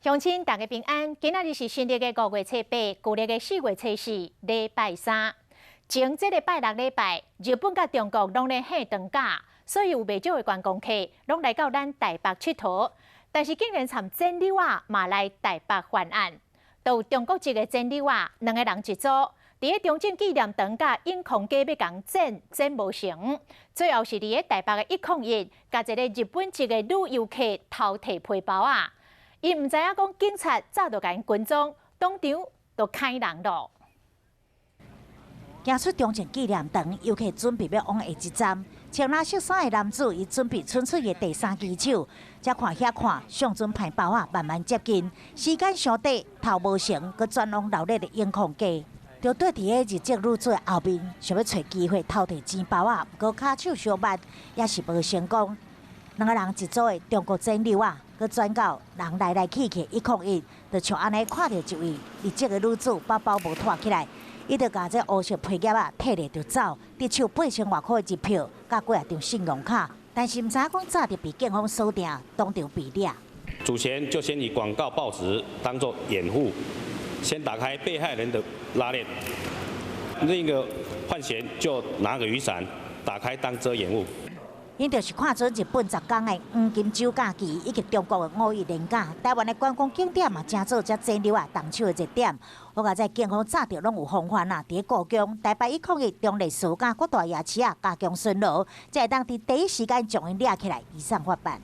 乡亲大家平安，今仔日是新历的5月初8，旧历的4月初4，礼拜三。前这个拜六礼拜，日本甲中国拢咧放长假，所以有袂少的观光客拢来到咱台北佚佗。但是竟然参整理啊，嘛来台北犯案。到中国籍的整理啊，2个人一组，伫咧中正纪念堂甲永康街要共整无成，最后是伫咧台北的101，甲一个日本籍的女游客偷摕皮包啊。伊唔知影讲警察早就甲因跟踪，当场就开人咯。行出中正纪念堂，游客准备要往下一站。穿蓝色衫的男子，伊准备伸出伊的第三只手，才看遐看，上阵派包啊慢慢接近。时间上短，头无成，佮转往闹热的永康街。就对伫个日籍女子后面，想要找机会偷摕钱包啊，不过骹手相慢，也是无成功。2个人一组的中国整流啊，佮转到人来去101，就像安尼看到一位日籍的女子包包无拖起来，伊就甲这黑色皮夹啊摕咧就走，伫手8000外块的日票，甲几啊张信用卡，但是唔知影讲早就被警方锁定，当场被抓。主嫌就先以广告报纸当作掩护，先打开被害人的拉链，另一个犯嫌就拿个雨伞打开当遮掩物。因就是看准日本10天的黄金周假期，以及中国的5一连假，台湾的观光景点嘛，正做这整流啊动手的热点。我甲这警方早就拢有防范啊，伫故宫、台北101、中立寺甲各大夜市啊加强巡逻，才会当伫第一时间将因抓起来，移送法办。